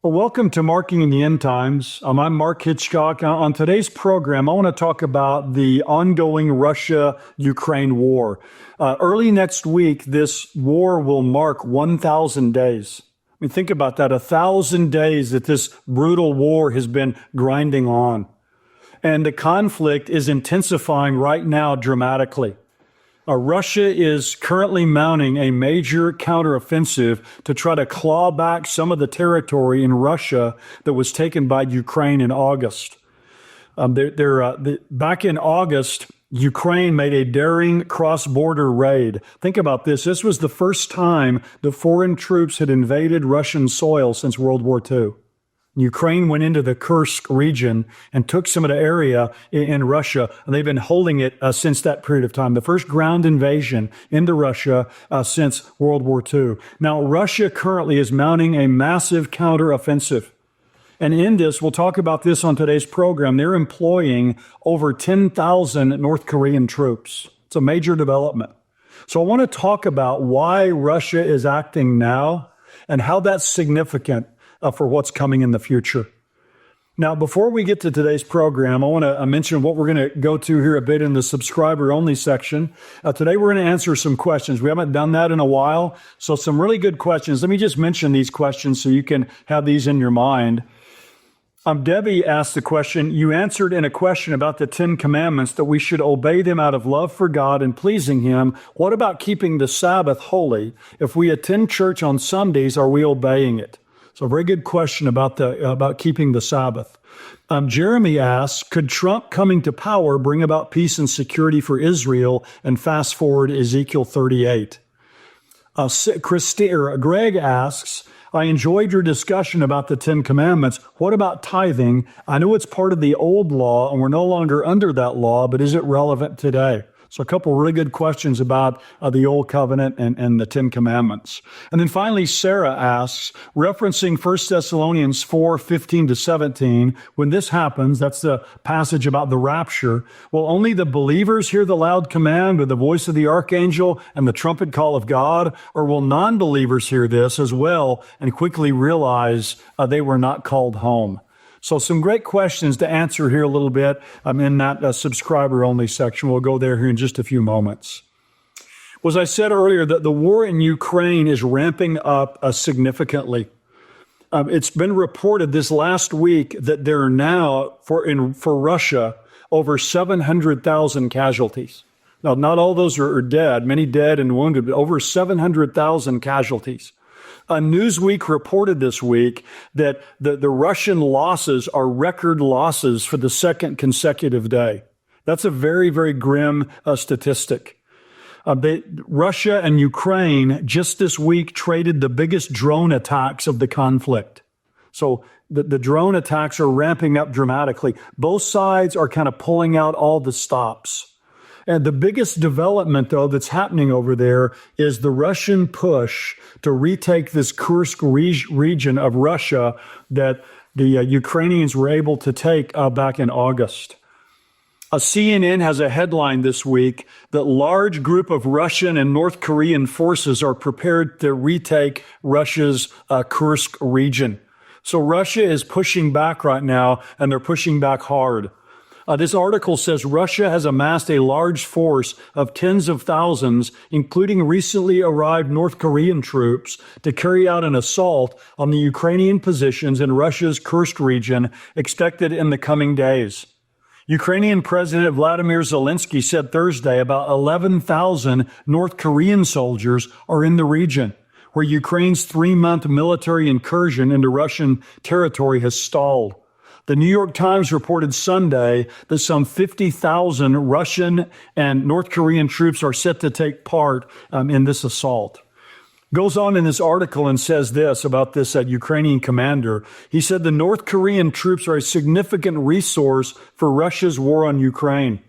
Well, welcome to Marking the End Times. I'm Mark Hitchcock. On today's program, I want to talk about the ongoing Russia-Ukraine war. Early next week, this war will mark 1,000 days. I mean, think about that, 1,000 days that this brutal war has been grinding on. And the conflict is intensifying right now dramatically. Russia is currently mounting a major counteroffensive to try to claw back some of the territory in Russia that was taken by Ukraine in August. Back in August, Ukraine made a daring cross-border raid. Think about this. This was the first time the foreign troops had invaded Russian soil since World War II. Ukraine went into the Kursk region and took some of the area in Russia, and they've been holding it since that period of time. The first ground invasion into Russia since World War II. Now, Russia currently is mounting a massive counteroffensive. And in this, we'll talk about this on today's program, they're employing over 10,000 North Korean troops. It's a major development. So I want to talk about why Russia is acting now and how that's significant for what's coming in the future. Now, before we get to today's program, I want to mention what we're going to go to here a bit in the subscriber-only section. Today, we're going to answer some questions. We haven't done that in a while, so some really good questions. Let me just mention these questions so you can have these in your mind. Debbie asked the question, you answered in a question about the 10 Commandments that we should obey them out of love for God and pleasing Him. What about keeping the Sabbath holy? If we attend church on Sundays, are we obeying it? So a very good question about keeping the Sabbath. Jeremy asks, could Trump coming to power bring about peace and security for Israel? And fast forward Ezekiel 38. Greg asks, I enjoyed your discussion about the 10 Commandments. What about tithing? I know it's part of the old law and we're no longer under that law, but is it relevant today? So a couple really good questions about the Old Covenant and the 10 Commandments. And then finally, Sarah asks, referencing 1 Thessalonians 4:15-17, when this happens, that's the passage about the rapture, will only the believers hear the loud command with the voice of the archangel and the trumpet call of God, or will non-believers hear this as well and quickly realize they were not called home? So some great questions to answer here a little bit. I'm in that subscriber-only section. We'll go there here in just a few moments. Well, as I said earlier, that the war in Ukraine is ramping up significantly. It's been reported this last week that there are now, for Russia, over 700,000 casualties. Now, not all those are dead, many dead and wounded, but over 700,000 casualties. Newsweek reported this week that the Russian losses are record losses for the second consecutive day. That's a very, very grim statistic. Russia and Ukraine just this week traded the biggest drone attacks of the conflict. So the drone attacks are ramping up dramatically. Both sides are kind of pulling out all the stops. And the biggest development, though, that's happening over there is the Russian push to retake this Kursk region of Russia that the Ukrainians were able to take back in August. CNN has a headline this week that large group of Russian and North Korean forces are prepared to retake Russia's Kursk region. So Russia is pushing back right now, and they're pushing back hard. This article says Russia has amassed a large force of tens of thousands, including recently arrived North Korean troops, to carry out an assault on the Ukrainian positions in Russia's Kursk region, expected in the coming days. Ukrainian President Vladimir Zelensky said Thursday about 11,000 North Korean soldiers are in the region, where Ukraine's 3-month military incursion into Russian territory has stalled. The New York Times reported Sunday that some 50,000 Russian and North Korean troops are set to take part in this assault. Goes on in this article and says this about this Ukrainian commander. He said the North Korean troops are a significant resource for Russia's war on Ukraine,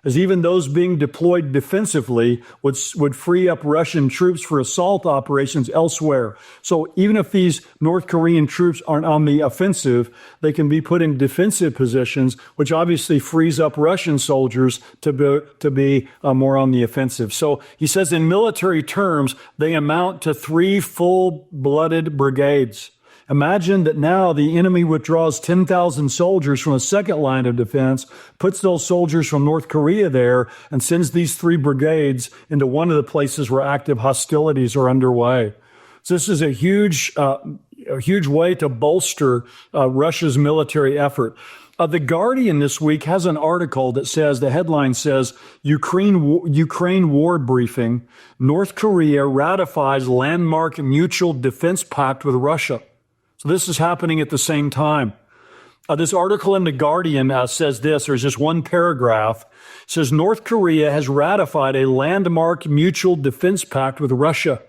as even those being deployed defensively would free up Russian troops for assault operations elsewhere. So even if these North Korean troops aren't on the offensive, they can be put in defensive positions, which obviously frees up Russian soldiers to be more on the offensive. So he says in military terms, they amount to 3 full-blooded brigades. Imagine that now the enemy withdraws 10,000 soldiers from a second line of defense, puts those soldiers from North Korea there, and sends these 3 brigades into one of the places where active hostilities are underway. So this is a huge way to bolster Russia's military effort. The Guardian this week has an article that says, the headline says, Ukraine war briefing, North Korea ratifies landmark mutual defense pact with Russia. So this is happening at the same time. This article in The Guardian says this, there's just one paragraph. It says, North Korea has ratified a landmark mutual defense pact with Russia,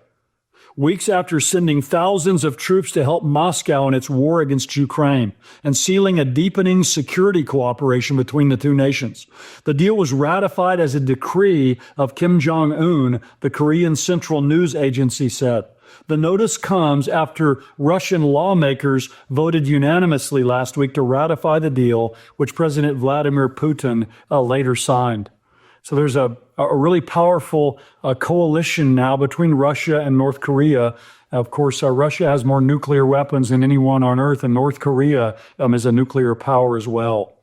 weeks after sending thousands of troops to help Moscow in its war against Ukraine and sealing a deepening security cooperation between the two nations. The deal was ratified as a decree of Kim Jong-un, the Korean Central News Agency said. The notice comes after Russian lawmakers voted unanimously last week to ratify the deal, which President Vladimir Putin later signed. So there's a really powerful coalition now between Russia and North Korea. Of course, Russia has more nuclear weapons than anyone on earth, and North Korea is a nuclear power as well.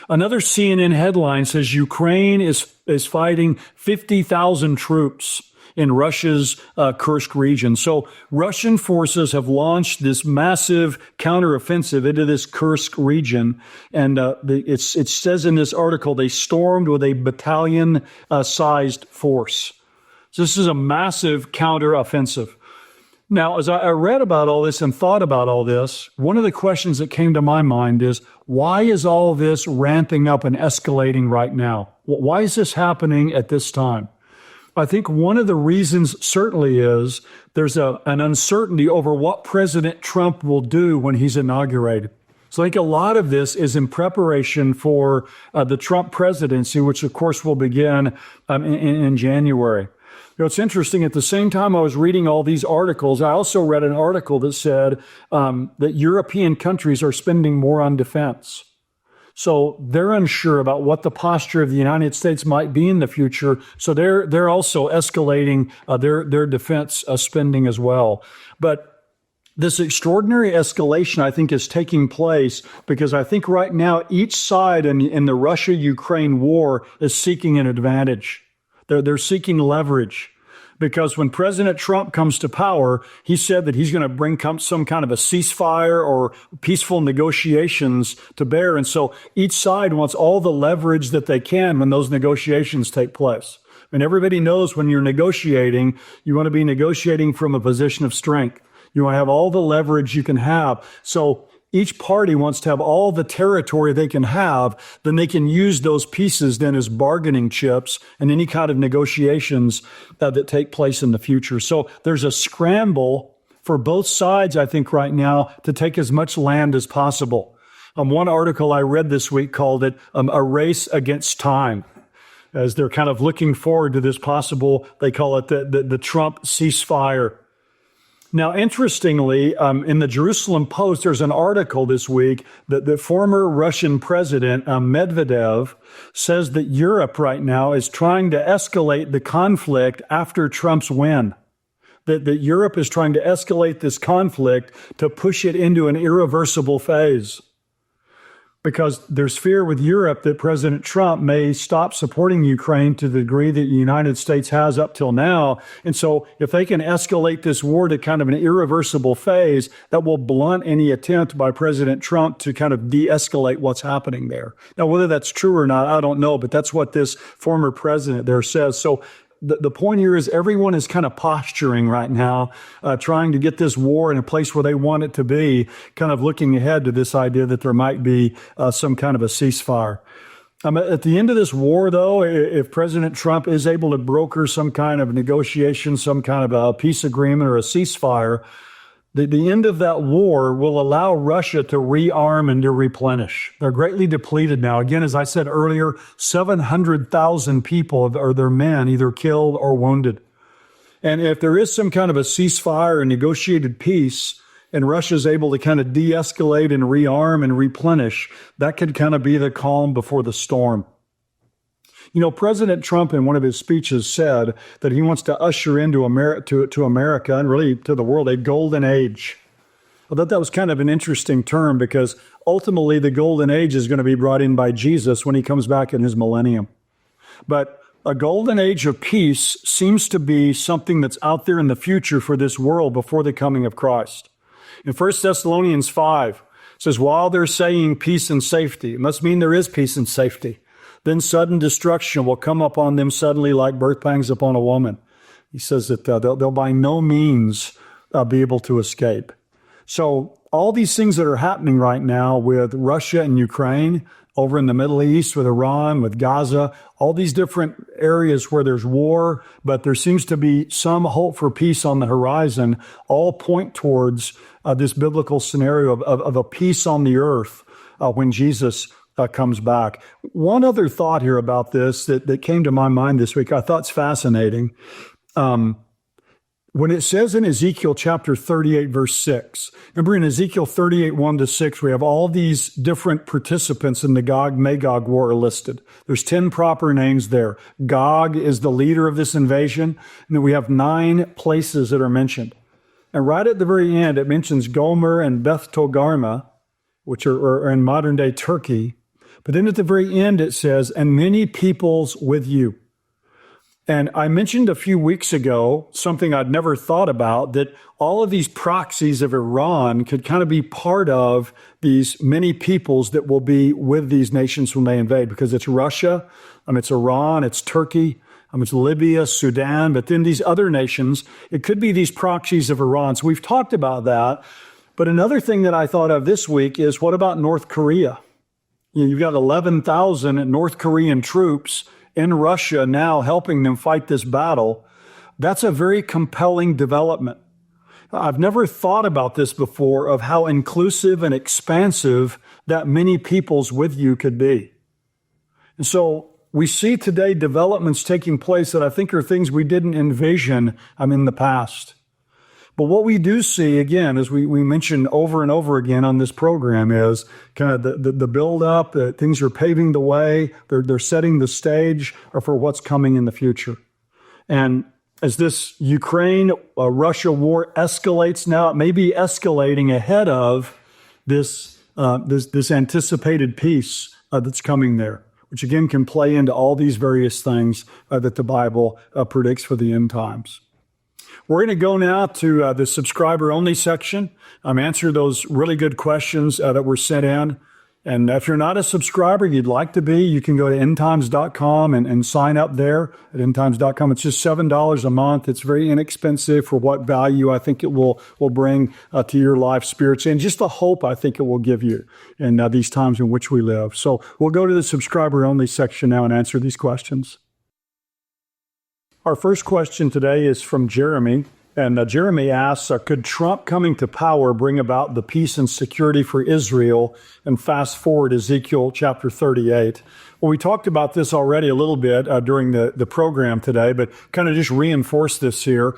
Another CNN headline says Ukraine is fighting 50,000 troops in Russia's Kursk region. So Russian forces have launched this massive counteroffensive into this Kursk region. And it says in this article, they stormed with a battalion-sized force. So this is a massive counteroffensive. Now, as I read about all this and thought about all this, one of the questions that came to my mind is, why is all this ramping up and escalating right now? Why is this happening at this time? I think one of the reasons certainly is there's an uncertainty over what President Trump will do when he's inaugurated. So I think a lot of this is in preparation for the Trump presidency, which of course will begin in January. You know, it's interesting. At the same time I was reading all these articles, I also read an article that said that European countries are spending more on defense. So they're unsure about what the posture of the United States might be in the future. So they're also escalating their defense spending as well. But this extraordinary escalation, I think, is taking place because I think right now each side in the Russia-Ukraine war is seeking an advantage. They're seeking leverage. Because when President Trump comes to power, he said that he's going to bring some kind of a ceasefire or peaceful negotiations to bear. And so each side wants all the leverage that they can when those negotiations take place. And everybody knows when you're negotiating, you want to be negotiating from a position of strength. You want to have all the leverage you can have. So each party wants to have all the territory they can have, then they can use those pieces then as bargaining chips in any kind of negotiations that take place in the future. So there's a scramble for both sides, I think, right now to take as much land as possible. One article I read this week called it a race against time, as they're kind of looking forward to this possible, they call it the Trump ceasefire. Now, interestingly, in the Jerusalem Post, there's an article this week that the former Russian president, Medvedev, says that Europe right now is trying to escalate the conflict after Trump's win. That Europe is trying to escalate this conflict to push it into an irreversible phase. Because there's fear with Europe that President Trump may stop supporting Ukraine to the degree that the United States has up till now. And so if they can escalate this war to kind of an irreversible phase, that will blunt any attempt by President Trump to kind of de-escalate what's happening there. Now, whether that's true or not, I don't know, but that's what this former president there says. So the point here is everyone is kind of posturing right now, trying to get this war in a place where they want it to be, kind of looking ahead to this idea that there might be some kind of a ceasefire. At the end of this war, though, if President Trump is able to broker some kind of negotiation, some kind of a peace agreement or a ceasefire, the end of that war will allow Russia to rearm and to replenish. They're greatly depleted now. Again, as I said earlier, 700,000 people are their men either killed or wounded. And if there is some kind of a ceasefire and negotiated peace, and Russia's able to kind of de-escalate and rearm and replenish, that could kind of be the calm before the storm. You know, President Trump in one of his speeches said that he wants to usher into America and really to the world a golden age. I thought that was kind of an interesting term because ultimately the golden age is going to be brought in by Jesus when he comes back in his millennium. But a golden age of peace seems to be something that's out there in the future for this world before the coming of Christ. In 1 Thessalonians 5, it says, while they're saying peace and safety, it must mean there is peace and safety. Then sudden destruction will come upon them suddenly like birth pangs upon a woman. He says that they'll by no means be able to escape. So all these things that are happening right now with Russia and Ukraine, over in the Middle East, with Iran, with Gaza, all these different areas where there's war, but there seems to be some hope for peace on the horizon, all point towards this biblical scenario of a peace on the earth when Jesus comes back. One other thought here about this that came to my mind this week, I thought it's fascinating. When it says in Ezekiel chapter 38, verse 6, remember in Ezekiel 38, 1-6, we have all these different participants in the Gog-Magog war listed. There's 10 proper names there. Gog is the leader of this invasion, and then we have 9 places that are mentioned. And right at the very end, it mentions Gomer and Beth Togarmah, which are in modern-day Turkey. But then at the very end, it says, and many peoples with you. And I mentioned a few weeks ago something I'd never thought about, that all of these proxies of Iran could kind of be part of these many peoples that will be with these nations when they invade, because it's Russia, it's Iran, it's Turkey, it's Libya, Sudan, but then these other nations, it could be these proxies of Iran. So we've talked about that. But another thing that I thought of this week is, what about North Korea? You've got 11,000 North Korean troops in Russia now helping them fight this battle. That's a very compelling development. I've never thought about this before, of how inclusive and expansive that many peoples with you could be. And so we see today developments taking place that I think are things we didn't envision in the past. But what we do see, again, as we mentioned over and over again on this program, is kind of the build-up, things are paving the way, they're setting the stage for what's coming in the future. And as this Ukraine-Russia war escalates now, it may be escalating ahead of this anticipated peace that's coming there, which again can play into all these various things that the Bible predicts for the end times. We're going to go now to the subscriber-only section. Answer those really good questions that were sent in. And if you're not a subscriber, you'd like to be, you can go to endtimes.com and sign up there at endtimes.com. It's just $7 a month. It's very inexpensive for what value I think it will bring to your life spiritually, and just the hope I think it will give you in these times in which we live. So we'll go to the subscriber-only section now and answer these questions. Our first question today is from Jeremy, and Jeremy asks, could Trump coming to power bring about the peace and security for Israel? And fast forward Ezekiel chapter 38. Well, we talked about this already a little bit during the program today, but kind of just reinforce this here.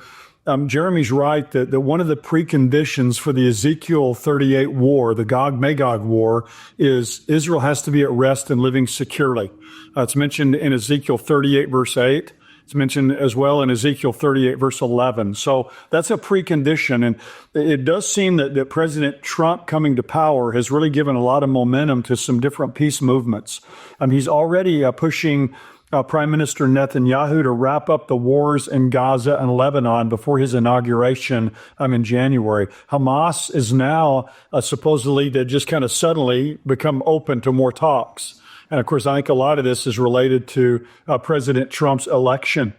Jeremy's right that one of the preconditions for the Ezekiel 38 war, the Gog-Magog war, is Israel has to be at rest and living securely. It's mentioned in Ezekiel 38, verse 8. It's mentioned as well in Ezekiel 38, verse 11. So that's a precondition. And it does seem that President Trump coming to power has really given a lot of momentum to some different peace movements. He's already pushing Prime Minister Netanyahu to wrap up the wars in Gaza and Lebanon before his inauguration in January. Hamas is now supposedly to just kind of suddenly become open to more talks. And of course, I think a lot of this is related to President Trump's election.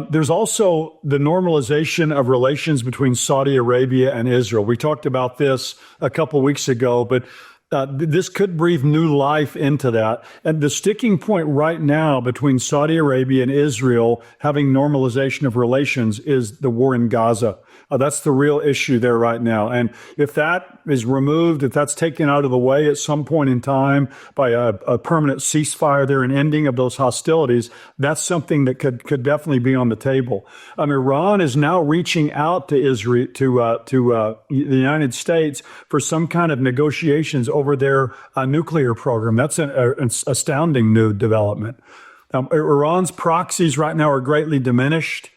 There's also the normalization of relations between Saudi Arabia and Israel. We talked about this a couple weeks ago, but this could breathe new life into that. And the sticking point right now between Saudi Arabia and Israel having normalization of relations is the war in Gaza. That's the real issue there right now. And if that is removed, if that's taken out of the way at some point in time by a permanent ceasefire there, an ending of those hostilities, that's something that could definitely be on the table. Iran is now reaching out to Israel, to the United States for some kind of negotiations over their nuclear program. That's an astounding new development. Iran's proxies right now are greatly diminished.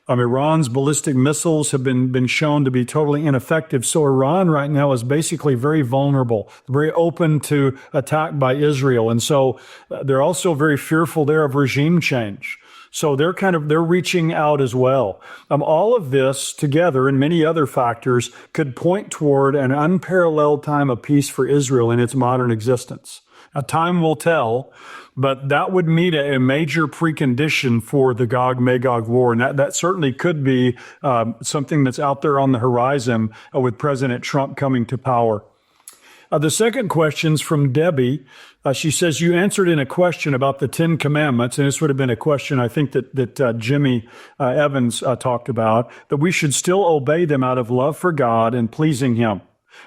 Iran's ballistic missiles have been shown to be totally ineffective. So Iran right now is basically very vulnerable, very open to attack by Israel. And so they're also very fearful there of regime change. So they're reaching out as well. All of this together and many other factors could point toward an unparalleled time of peace for Israel in its modern existence. Now, time will tell, but that would meet a major precondition for the Gog-Magog war. And that certainly could be something that's out there on the horizon with President Trump coming to power. The second question's from Debbie. She says, you answered in a question about the 10 Commandments, and this would have been a question I think that Jimmy Evans talked about, that we should still obey them out of love for God and pleasing Him.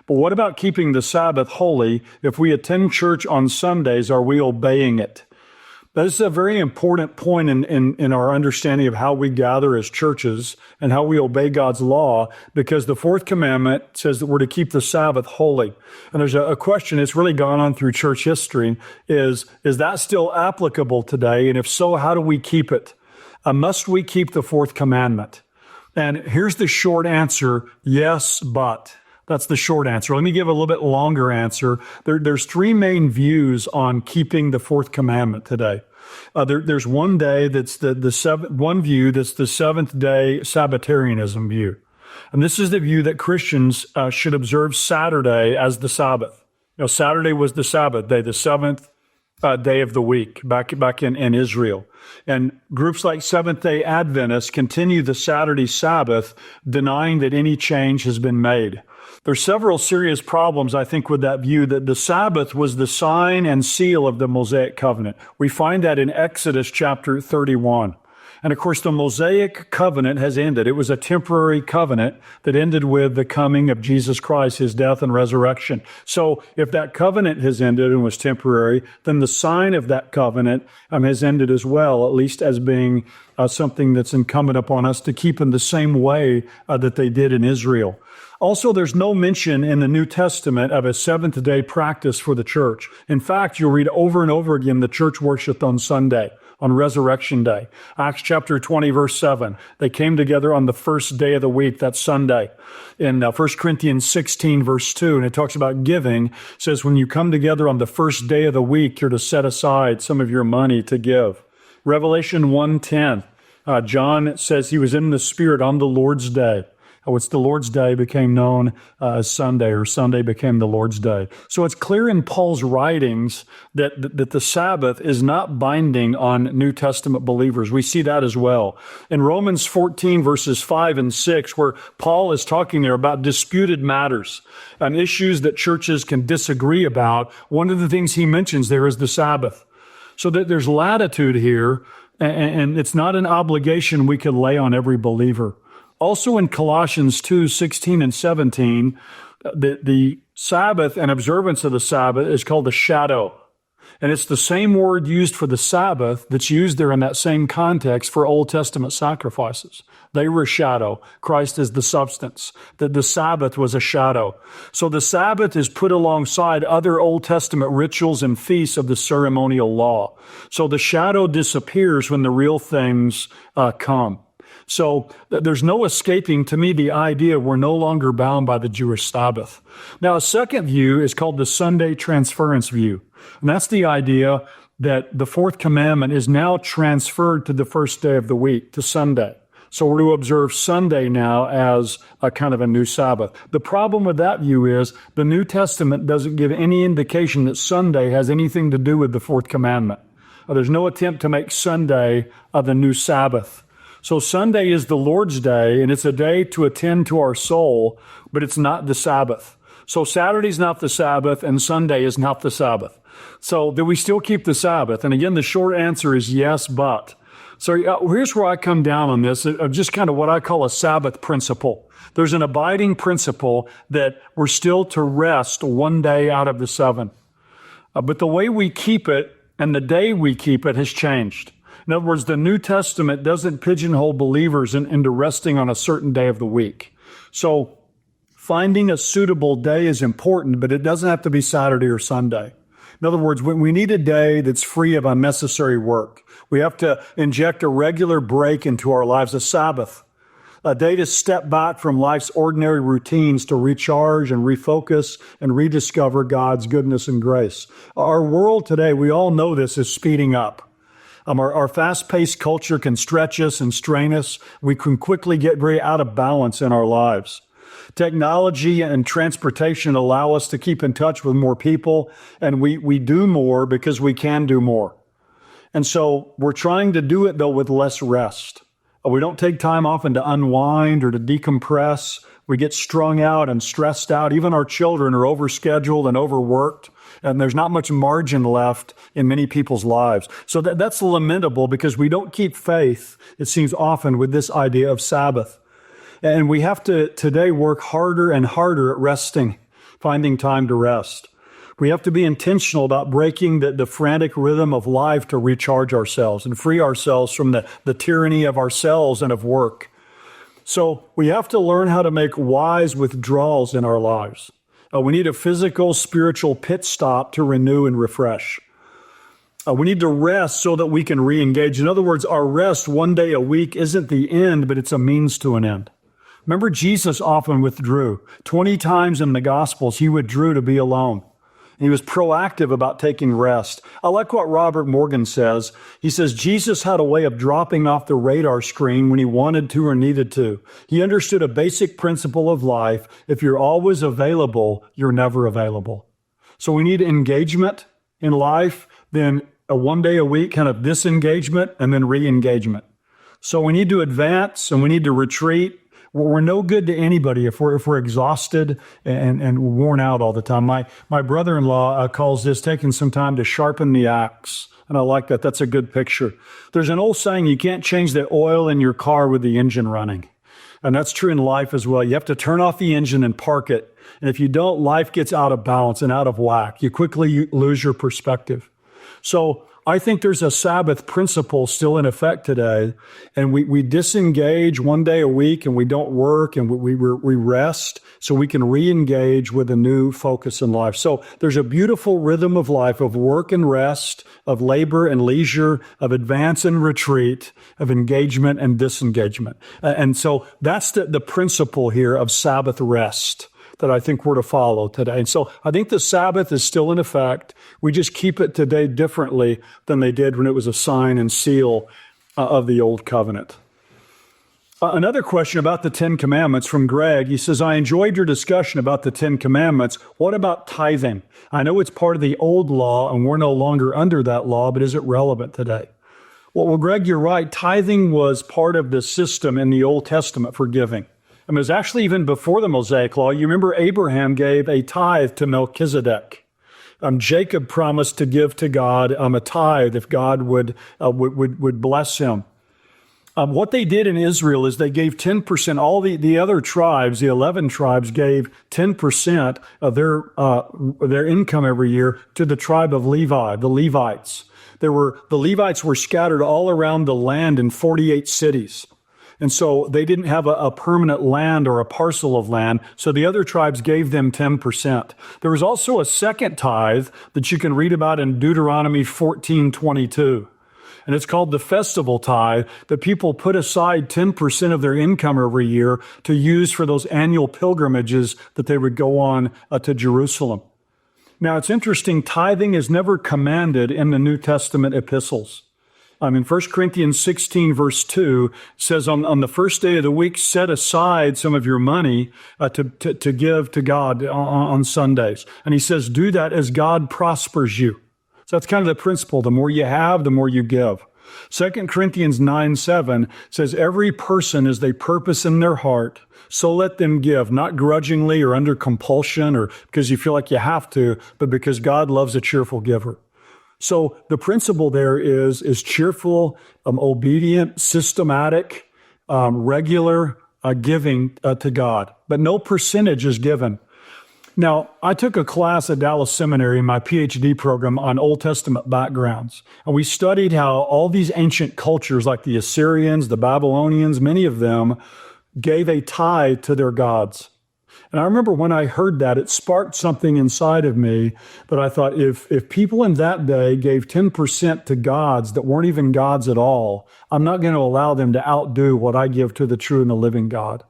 But what about keeping the Sabbath holy? If we attend church on Sundays, are we obeying it? This is a very important point in our understanding of how we gather as churches and how we obey God's law, because the fourth commandment says that we're to keep the Sabbath holy. And there's a question that's really gone on through church history, is that still applicable today? And if so, how do we keep it? Must we keep the fourth commandment? And here's the short answer, yes, but. That's the short answer. Let me give a little bit longer answer. There's three main views on keeping the fourth commandment today. There's one day that's one view that's the seventh day Sabbatarianism view. And this is the view that Christians should observe Saturday as the Sabbath. Saturday was the Sabbath day, the seventh day of the week back in Israel. And groups like Seventh-day Adventists continue the Saturday Sabbath, denying that any change has been made. There's several serious problems, I think, with that view that the Sabbath was the sign and seal of the Mosaic covenant. We find that in Exodus chapter 31. And of course, the Mosaic covenant has ended. It was a temporary covenant that ended with the coming of Jesus Christ, His death and resurrection. So if that covenant has ended and was temporary, then the sign of that covenant has ended as well, at least as being something that's incumbent upon us to keep in the same way that they did in Israel. Also, there's no mention in the New Testament of a seventh-day practice for the church. In fact, you'll read over and over again the church worshiped on Sunday, on Resurrection Day. Acts chapter 20, verse 7. They came together on the first day of the week, that's Sunday. In 1 Corinthians 16, verse 2, and it talks about giving, it says when you come together on the first day of the week, you're to set aside some of your money to give. Revelation 1:10, John says he was in the Spirit on the Lord's day. It's the Lord's Day became known as Sunday, or Sunday became the Lord's Day. So it's clear in Paul's writings that the Sabbath is not binding on New Testament believers. We see that as well. In Romans 14, verses 5 and 6, where Paul is talking there about disputed matters and issues that churches can disagree about, one of the things he mentions there is the Sabbath. So that there's latitude here, and it's not an obligation we could lay on every believer. Also in Colossians 2:16 and 17, the Sabbath and observance of the Sabbath is called a shadow. And it's the same word used for the Sabbath that's used there in that same context for Old Testament sacrifices. They were a shadow. Christ is the substance. That the Sabbath was a shadow. So the Sabbath is put alongside other Old Testament rituals and feasts of the ceremonial law. So the shadow disappears when the real things come. So there's no escaping, to me, the idea we're no longer bound by the Jewish Sabbath. Now, a second view is called the Sunday transference view. And that's the idea that the fourth commandment is now transferred to the first day of the week, to Sunday. So we're to observe Sunday now as a kind of a new Sabbath. The problem with that view is the New Testament doesn't give any indication that Sunday has anything to do with the fourth commandment. There's no attempt to make Sunday the new Sabbath. So Sunday is the Lord's day, and it's a day to attend to our soul, but it's not the Sabbath. So Saturday's not the Sabbath, and Sunday is not the Sabbath. So do we still keep the Sabbath? And again, the short answer is yes, but. So here's where I come down on this, of just kind of what I call a Sabbath principle. There's an abiding principle that we're still to rest one day out of the seven. But the way we keep it and the day we keep it has changed. In other words, the New Testament doesn't pigeonhole believers into resting on a certain day of the week. So finding a suitable day is important, but it doesn't have to be Saturday or Sunday. In other words, we need a day that's free of unnecessary work. We have to inject a regular break into our lives, a Sabbath. a day to step back from life's ordinary routines to recharge and refocus and rediscover God's goodness and grace. Our world today, we all know this, is speeding up. Our fast-paced culture can stretch us and strain us. We can quickly get very out of balance in our lives. Technology and transportation allow us to keep in touch with more people, and we do more because we can do more. And so we're trying to do it, though, with less rest. We don't take time often to unwind or to decompress. We get strung out and stressed out. Even our children are overscheduled and overworked, and there's not much margin left in many people's lives. So that's lamentable because we don't keep faith, it seems often, with this idea of Sabbath. And we have to today work harder and harder at resting, finding time to rest. We have to be intentional about breaking the frantic rhythm of life to recharge ourselves and free ourselves from the tyranny of ourselves and of work. So we have to learn how to make wise withdrawals in our lives. We need a physical, spiritual pit stop to renew and refresh. We need to rest so that we can re-engage. In other words, our rest one day a week isn't the end, but it's a means to an end. Remember, Jesus often withdrew. 20 times in the Gospels, he withdrew to be alone. He was proactive about taking rest. I like what Robert Morgan says. He says, Jesus had a way of dropping off the radar screen when he wanted to or needed to. He understood a basic principle of life. If you're always available, you're never available. So we need engagement in life, then a one day a week kind of disengagement, and then re-engagement. So we need to advance and we need to retreat. We're no good to anybody if we're exhausted and worn out all the time. My brother-in-law calls this taking some time to sharpen the axe. And I like that. That's a good picture. There's an old saying, you can't change the oil in your car with the engine running. And that's true in life as well. You have to turn off the engine and park it. And if you don't, life gets out of balance and out of whack. You quickly lose your perspective. So I think there's a Sabbath principle still in effect today, and we disengage one day a week, and we don't work, and we rest so we can re-engage with a new focus in life. So there's a beautiful rhythm of life of work and rest, of labor and leisure, of advance and retreat, of engagement and disengagement. And so that's the principle here of Sabbath rest that I think we're to follow today. And so I think the Sabbath is still in effect. We just keep it today differently than they did when it was a sign and seal of the Old Covenant. Another question about the Ten Commandments from Greg. He says, I enjoyed your discussion about the Ten Commandments. What about tithing? I know it's part of the old law and we're no longer under that law, but is it relevant today? Well, Greg, you're right. Tithing was part of the system in the Old Testament for giving. It was actually even before the Mosaic Law. You remember Abraham gave a tithe to Melchizedek. Jacob promised to give to God a tithe if God would bless him. What they did in Israel is they gave 10%. All the other tribes, the 11 tribes, gave 10% of their income every year to the tribe of Levi, the Levites. The Levites were scattered all around the land in 48 cities. And so they didn't have a permanent land or a parcel of land, so the other tribes gave them 10%. There was also a second tithe that you can read about in Deuteronomy 14:22. And it's called the festival tithe, that people put aside 10% of their income every year to use for those annual pilgrimages that they would go on to Jerusalem. Now, it's interesting, tithing is never commanded in the New Testament epistles. In 1 Corinthians 16, verse 2, says on the first day of the week, set aside some of your money to give to God on Sundays. And he says, do that as God prospers you. So that's kind of the principle. The more you have, the more you give. 2 Corinthians 9:7 says, every person as they purpose in their heart, so let them give, not grudgingly or under compulsion or because you feel like you have to, but because God loves a cheerful giver. So the principle there is cheerful, obedient, systematic, regular giving to God. But no percentage is given. Now, I took a class at Dallas Seminary in my PhD program on Old Testament backgrounds. And we studied how all these ancient cultures like the Assyrians, the Babylonians, many of them gave a tithe to their gods. And I remember when I heard that, it sparked something inside of me. But I thought, if people in that day gave 10% to gods that weren't even gods at all, I'm not going to allow them to outdo what I give to the true and the living God.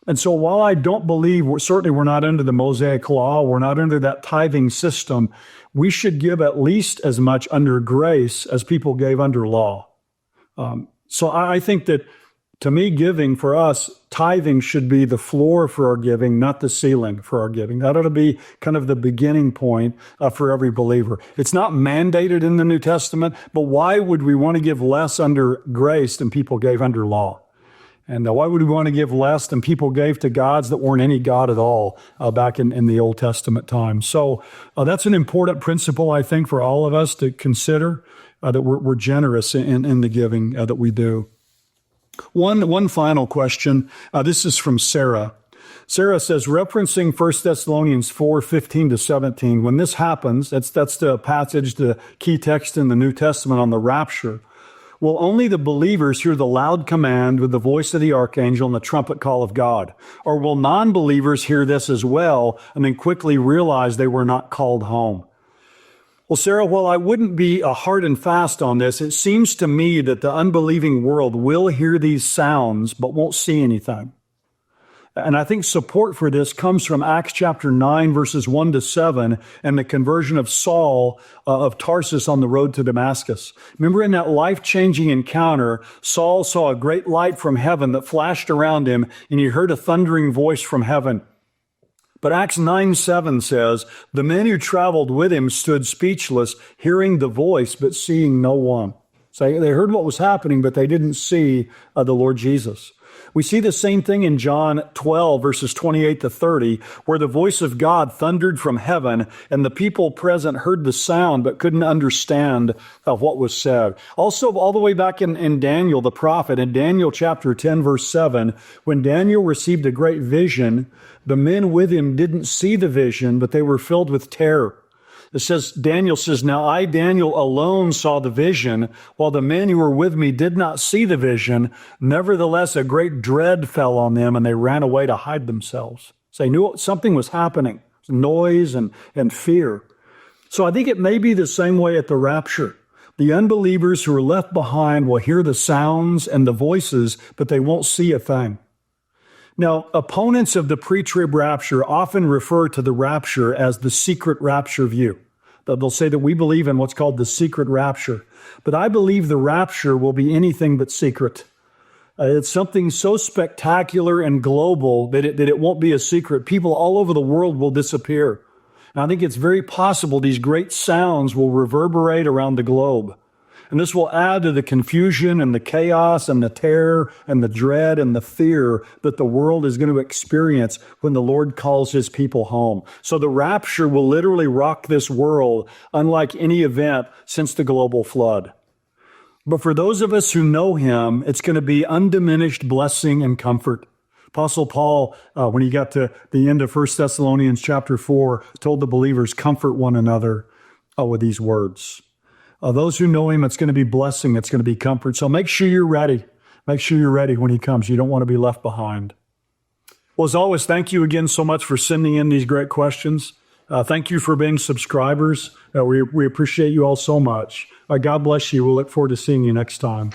And so while I don't believe, certainly we're not under the Mosaic law, we're not under that tithing system, we should give at least as much under grace as people gave under law. So I think that, to me, giving for us, tithing should be the floor for our giving, not the ceiling for our giving. That ought to be kind of the beginning point for every believer. It's not mandated in the New Testament, but why would we want to give less under grace than people gave under law? And why would we want to give less than people gave to gods that weren't any God at all back in the Old Testament time? So that's an important principle, I think, for all of us to consider, that we're generous in the giving that we do. One final question. This is from Sarah. Sarah says, referencing 1 Thessalonians 4:15-17, when this happens, that's the passage, the key text in the New Testament on the rapture, will only the believers hear the loud command with the voice of the archangel and the trumpet call of God? Or will non-believers hear this as well and then quickly realize they were not called home? Well, Sarah, while I wouldn't be hard and fast on this, it seems to me that the unbelieving world will hear these sounds but won't see anything. And I think support for this comes from Acts chapter 9, verses 1-7, and the conversion of Saul of Tarsus on the road to Damascus. Remember, in that life-changing encounter, Saul saw a great light from heaven that flashed around him, and he heard a thundering voice from heaven. But Acts 9:7 says, the men who traveled with him stood speechless, hearing the voice, but seeing no one. So they heard what was happening, but they didn't see the Lord Jesus. We see the same thing in John 12, verses 28-30, where the voice of God thundered from heaven, and the people present heard the sound, but couldn't understand what was said. Also, all the way back in Daniel, the prophet, in Daniel chapter 10, verse 7, when Daniel received a great vision, the men with him didn't see the vision, but they were filled with terror. It says, Daniel says, now I, Daniel, alone saw the vision, while the men who were with me did not see the vision. Nevertheless, a great dread fell on them, and they ran away to hide themselves. So they knew something was happening, noise and fear. So I think it may be the same way at the rapture. The unbelievers who are left behind will hear the sounds and the voices, but they won't see a thing. Now, opponents of the pre-trib rapture often refer to the rapture as the secret rapture view. They'll say that we believe in what's called the secret rapture. But I believe the rapture will be anything but secret. It's something so spectacular and global that it won't be a secret. People all over the world will disappear. And I think it's very possible these great sounds will reverberate around the globe. And this will add to the confusion and the chaos and the terror and the dread and the fear that the world is going to experience when the Lord calls his people home. So the rapture will literally rock this world unlike any event since the global flood. But for those of us who know him, it's going to be undiminished blessing and comfort. Apostle Paul, when he got to the end of 1 Thessalonians chapter 4, told the believers, comfort one another with these words. Those who know him, it's going to be blessing. It's going to be comfort. So make sure you're ready. Make sure you're ready when he comes. You don't want to be left behind. Well, as always, thank you again so much for sending in these great questions. Thank you for being subscribers. We appreciate you all so much. God bless you. We'll look forward to seeing you next time.